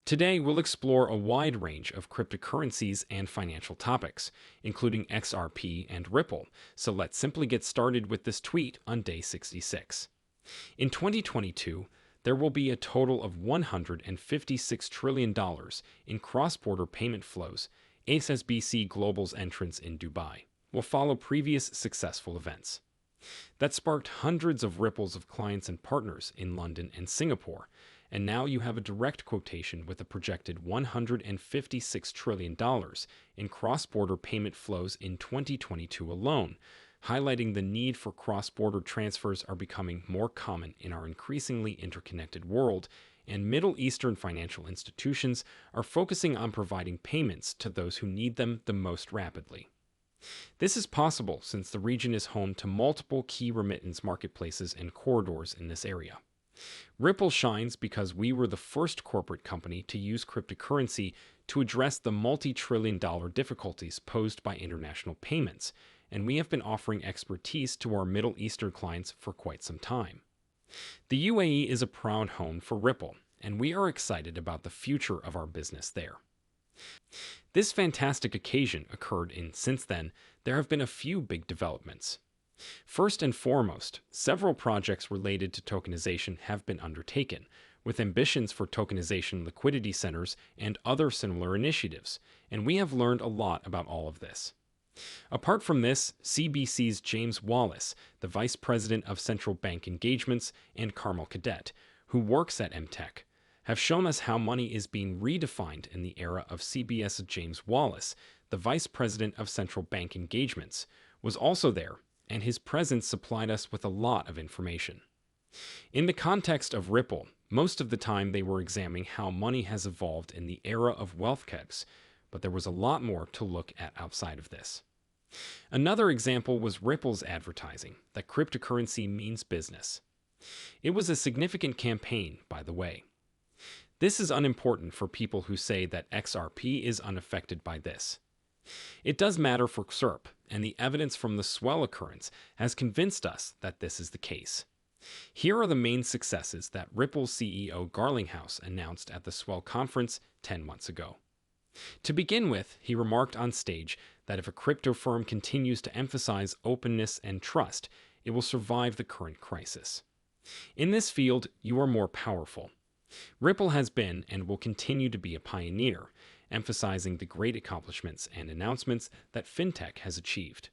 Today, we'll explore a wide range of cryptocurrencies and financial topics, including XRP and Ripple, so let's simply get started with this tweet on day 66. In 2022, there will be a total of $156 trillion in cross-border payment flows. HSBC Global's entrance in Dubai will follow previous successful events that sparked hundreds of ripples of clients and partners in London and Singapore, and now you have a direct quotation with a projected $156 trillion in cross-border payment flows in 2022 alone, highlighting the need for cross-border transfers are becoming more common in our increasingly interconnected world, and Middle Eastern financial institutions are focusing on providing payments to those who need them the most rapidly. This is possible since the region is home to multiple key remittance marketplaces and corridors in this area. Ripple shines because we were the first corporate company to use cryptocurrency to address the multi-trillion-dollar difficulties posed by international payments, and we have been offering expertise to our Middle Eastern clients for quite some time. The UAE is a proud home for Ripple, and we are excited about the future of our business there. This fantastic occasion occurred, and since then, there have been a few big developments. First and foremost, several projects related to tokenization have been undertaken, with ambitions for tokenization liquidity centers and other similar initiatives, and we have learned a lot about all of this. Apart from this, CBC's James Wallace, the Vice President of Central Bank Engagements, and Carmel Cadet, who works at MTech, have shown us how money is being redefined in the era of CBS's James Wallace, the Vice President of Central Bank Engagements, was also there, and his presence supplied us with a lot of information. In the context of Ripple, most of the time they were examining how money has evolved in the era of wealth kegs, but there was a lot more to look at outside of this. Another example was Ripple's advertising that cryptocurrency means business. It was a significant campaign, by the way. This is unimportant for people who say that XRP is unaffected by this. It does matter for XRP, and the evidence from the swell occurrence has convinced us that this is the case. Here are the main successes that Ripple's CEO Garlinghouse announced at the swell conference 10 months ago. To begin with, he remarked on stage that if a crypto firm continues to emphasize openness and trust, it will survive the current crisis. In this field, you are more powerful. Ripple has been and will continue to be a pioneer, emphasizing the great accomplishments and announcements that fintech has achieved.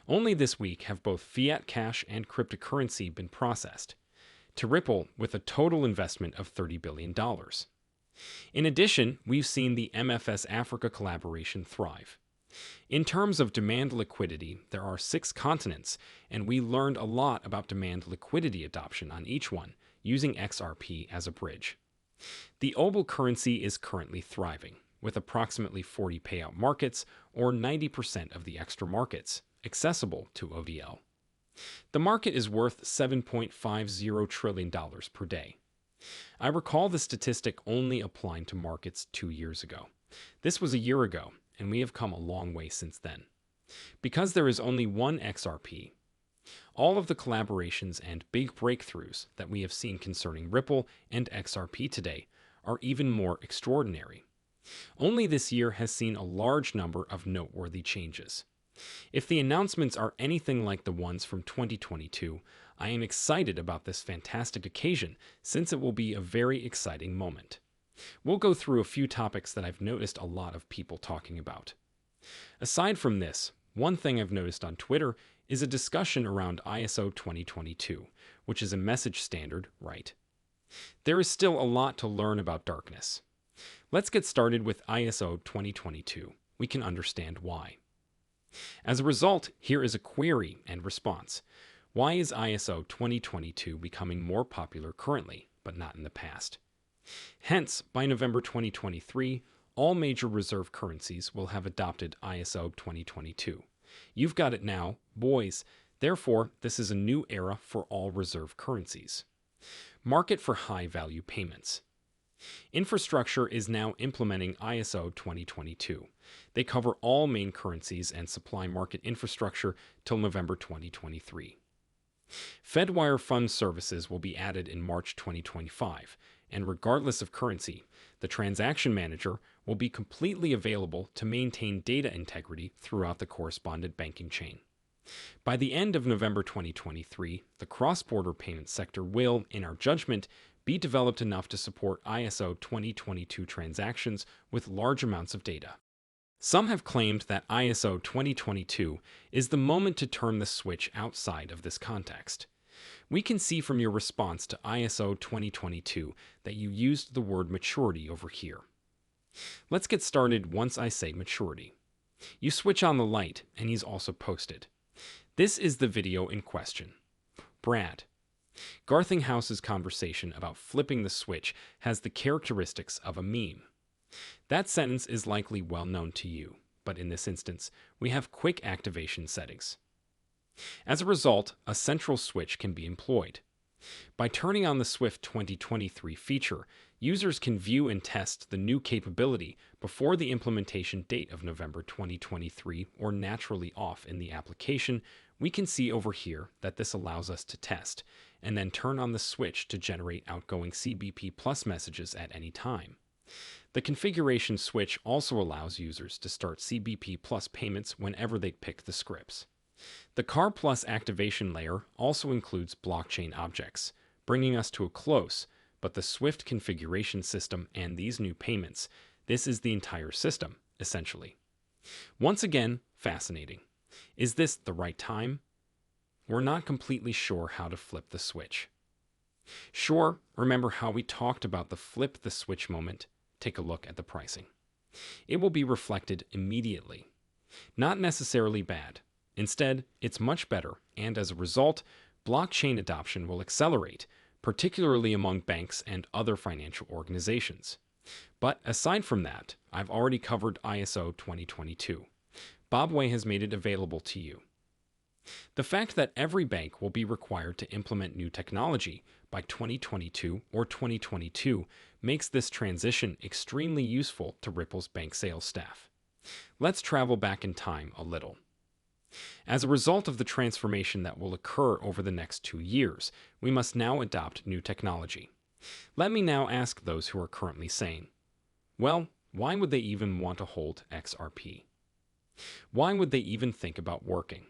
Only this week have both fiat cash and cryptocurrency been processed, to Ripple with a total investment of $30 billion. In addition, we've seen the MFS Africa collaboration thrive. In terms of demand liquidity, there are 6 continents, and we learned a lot about demand liquidity adoption on each one, using XRP as a bridge. The OBL currency is currently thriving, with approximately 40 payout markets, or 90% of the extra markets, accessible to ODL. The market is worth $7.50 trillion per day. I recall the statistic only applying to markets 2 years ago. This was a year ago, and we have come a long way since then. Because there is only one XRP, all of the collaborations and big breakthroughs that we have seen concerning Ripple and XRP today are even more extraordinary. Only this year has seen a large number of noteworthy changes. If the announcements are anything like the ones from 2022, I am excited about this fantastic occasion since it will be a very exciting moment. We'll go through a few topics that I've noticed a lot of people talking about. Aside from this, one thing I've noticed on Twitter is a discussion around ISO 2022, which is a message standard, right? There is still a lot to learn about darkness. Let's get started with ISO 2022. We can understand why. As a result, here is a query and response. Why is ISO 2022 becoming more popular currently, but not in the past? Hence, by November 2023, all major reserve currencies will have adopted ISO 2022. You've got it now, boys. Therefore, this is a new era for all reserve currencies. Market for high-value payments. Infrastructure is now implementing ISO 2022. They cover all main currencies and supply market infrastructure till November 2023. Fedwire Fund Services will be added in March 2025, and regardless of currency, the transaction manager will be completely available to maintain data integrity throughout the correspondent banking chain. By the end of November 2023, the cross-border payment sector will, in our judgment, be developed enough to support ISO 2022 transactions with large amounts of data. Some have claimed that ISO 2022 is the moment to turn the switch outside of this context. We can see from your response to ISO 2022 that you used the word maturity over here. Let's get started once I say maturity. You switch on the light, and he's also posted. This is the video in question. Brad. Garlinghouse's conversation about flipping the switch has the characteristics of a meme. That sentence is likely well known to you, but in this instance, we have quick activation settings. As a result, a central switch can be employed. By turning on the Swift 2023 feature, users can view and test the new capability before the implementation date of November 2023 or naturally off in the application. We can see over here that this allows us to test, and then turn on the switch to generate outgoing CBP Plus messages at any time. The configuration switch also allows users to start CBP Plus payments whenever they pick the scripts. The CAR Plus activation layer also includes blockchain objects, bringing us to a close, but the Swift configuration system and these new payments, this is the entire system, essentially. Once again, fascinating. Is this the right time? We're not completely sure how to flip the switch. Sure, remember how we talked about the flip the switch moment? Take a look at the pricing. It will be reflected immediately. Not necessarily bad. Instead, it's much better, and as a result, blockchain adoption will accelerate, particularly among banks and other financial organizations. But aside from that, I've already covered ISO 2022. Bobway has made it available to you. The fact that every bank will be required to implement new technology by 2022 or 2022 makes this transition extremely useful to Ripple's bank sales staff. Let's travel back in time a little. As a result of the transformation that will occur over the next 2 years, we must now adopt new technology. Let me now ask those who are currently saying, well, why would they even want to hold XRP? Why would they even think about working?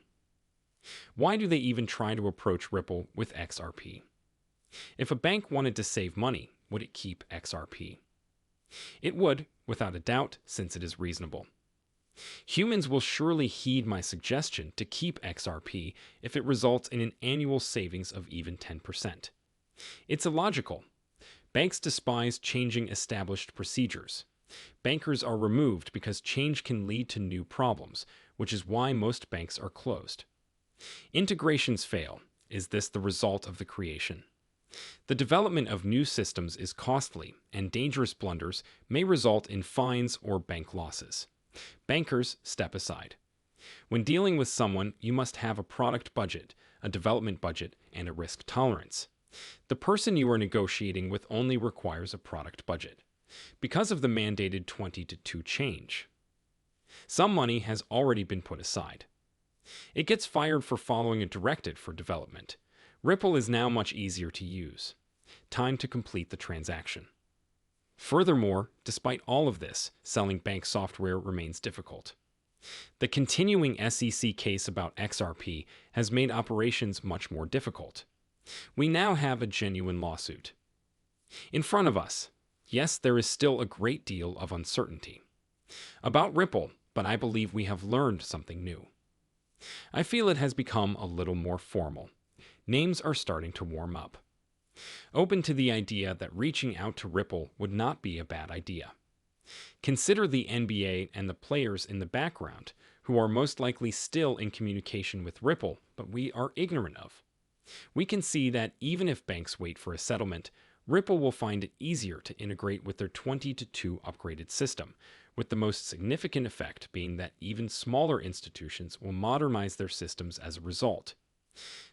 Why do they even try to approach Ripple with XRP? If a bank wanted to save money, would it keep XRP? It would, without a doubt, since it is reasonable. Humans will surely heed my suggestion to keep XRP if it results in an annual savings of even 10%. It's illogical. Banks despise changing established procedures. Bankers are removed because change can lead to new problems, which is why most banks are closed. Integrations fail. Is this the result of the creation? The development of new systems is costly, and dangerous blunders may result in fines or bank losses. Bankers step aside. When dealing with someone, you must have a product budget, a development budget, and a risk tolerance. The person you are negotiating with only requires a product budget, because of the mandated 20-2 change. Some money has already been put aside. It gets fired for following a directive for development. Ripple is now much easier to use. Time to complete the transaction. Furthermore, despite all of this, selling bank software remains difficult. The continuing SEC case about XRP has made operations much more difficult. We now have a genuine lawsuit in front of us. Yes, there is still a great deal of uncertainty about Ripple, but I believe we have learned something new. I feel it has become a little more formal. Names are starting to warm up. Open to the idea that reaching out to Ripple would not be a bad idea. Consider the NBA and the players in the background who are most likely still in communication with Ripple, but we are ignorant of. We can see that even if banks wait for a settlement, Ripple will find it easier to integrate with their 20-2 upgraded system, with the most significant effect being that even smaller institutions will modernize their systems as a result.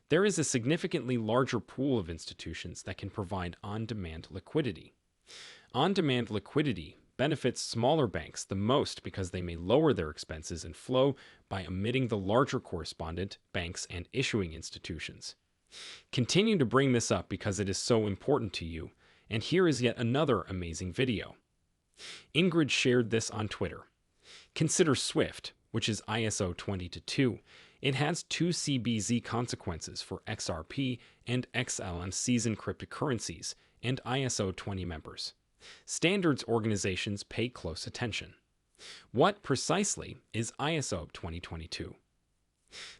There is a significantly larger pool of institutions that can provide on-demand liquidity. On-demand liquidity benefits smaller banks the most because they may lower their expenses and flow by omitting the larger correspondent banks and issuing institutions. Continue to bring this up because it is so important to you, And here is yet another amazing video. Ingrid shared this on Twitter. Consider SWIFT, which is ISO 2022. It has two CBZ consequences for XRP and XLM seasoned cryptocurrencies and ISO 20 members. Standards organizations pay close attention. What precisely is ISO 2022?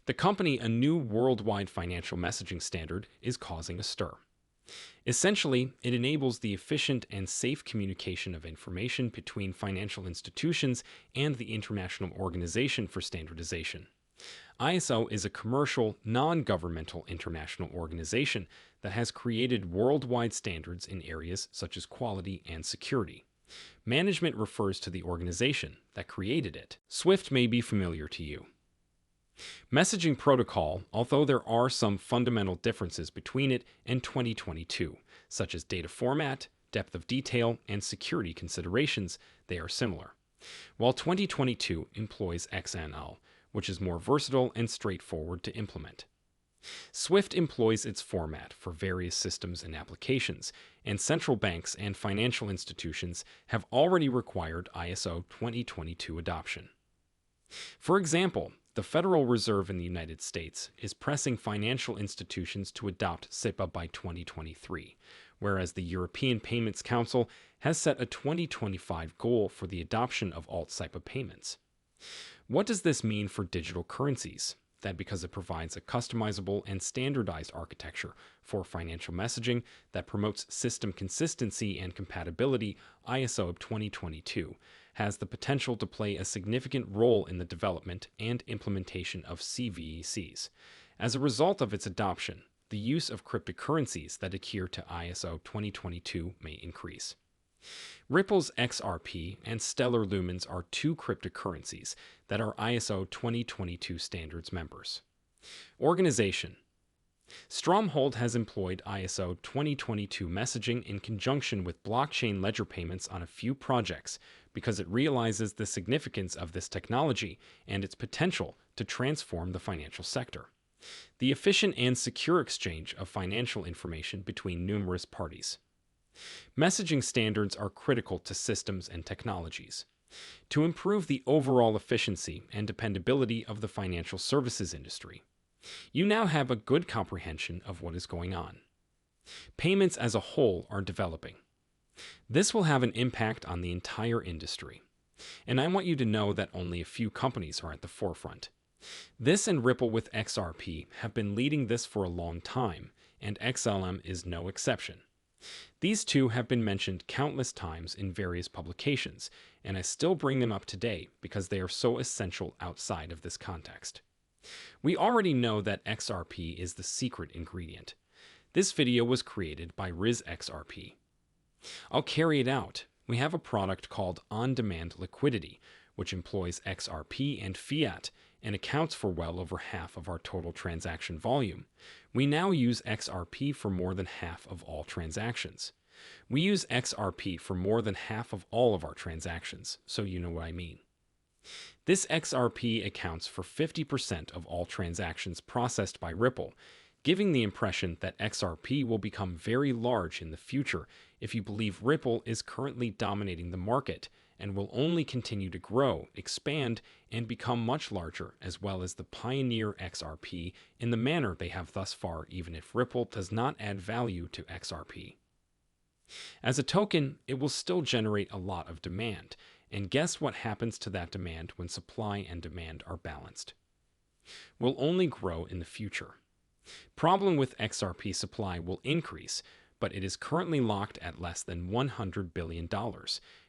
The company, a new worldwide financial messaging standard, is causing a stir. Essentially, it enables the efficient and safe communication of information between financial institutions and the International Organization for Standardization. ISO is a commercial, non-governmental international organization that has created worldwide standards in areas such as quality and security. Management refers to the organization that created it. SWIFT may be familiar to you. Messaging protocol, although there are some fundamental differences between it and 2022, such as data format, depth of detail, and security considerations, they are similar. While 2022 employs XML, which is more versatile and straightforward to implement. SWIFT employs its format for various systems and applications, and central banks and financial institutions have already required ISO 2022 adoption. For example, the Federal Reserve in the United States is pressing financial institutions to adopt SIPA by 2023, whereas the European Payments Council has set a 2025 goal for the adoption of alt-SIPA payments. What does this mean for digital currencies? That because it provides a customizable and standardized architecture for financial messaging that promotes system consistency and compatibility, ISO 2022 has the potential to play a significant role in the development and implementation of CVECs. As a result of its adoption, the use of cryptocurrencies that adhere to ISO 2022 may increase. Ripple's XRP and Stellar Lumens are two cryptocurrencies that are ISO 2022 standards members. Organization. Stromhold has employed ISO 2022 messaging in conjunction with blockchain ledger payments on a few projects because it realizes the significance of this technology and its potential to transform the financial sector. The efficient and secure exchange of financial information between numerous parties. Messaging standards are critical to systems and technologies. To improve the overall efficiency and dependability of the financial services industry, you now have a good comprehension of what is going on. Payments as a whole are developing. This will have an impact on the entire industry. And I want you to know that only a few companies are at the forefront. This and Ripple with XRP have been leading this for a long time, and XLM is no exception. These two have been mentioned countless times in various publications, and I still bring them up today because they are so essential outside of this context. We already know that XRP is the secret ingredient. This video was created by RizXRP. I'll carry it out. We have a product called On-Demand Liquidity, which employs XRP and fiat and accounts for well over half of our total transaction volume. We now use XRP for more than half of all transactions. We use XRP for more than half of all of our transactions, so you know what I mean. This XRP accounts for 50% of all transactions processed by Ripple, giving the impression that XRP will become very large in the future if you believe Ripple is currently dominating the market and will only continue to grow, expand, and become much larger, as well as the pioneer XRP in the manner they have thus far, even if Ripple does not add value to XRP. As a token, it will still generate a lot of demand, and guess what happens to that demand when supply and demand are balanced? Will only grow in the future. Problem with XRP supply will increase, but it is currently locked at less than $100 billion,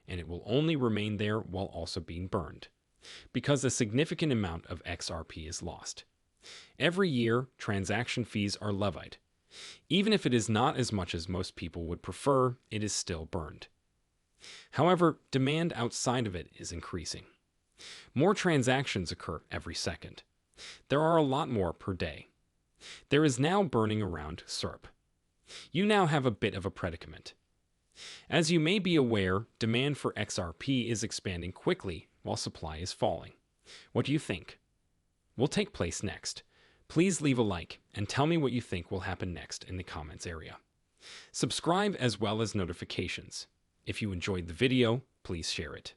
and it will only remain there while also being burned, because a significant amount of XRP is lost. Every year, transaction fees are levied. Even if it is not as much as most people would prefer, it is still burned. However, demand outside of it is increasing. More transactions occur every second. There are a lot more per day. There is now burning around XRP. You now have a bit of a predicament. As you may be aware, demand for XRP is expanding quickly while supply is falling. What do you think will take place next? Please leave a like and tell me what you think will happen next in the comments area. Subscribe as well as notifications. If you enjoyed the video, please share it.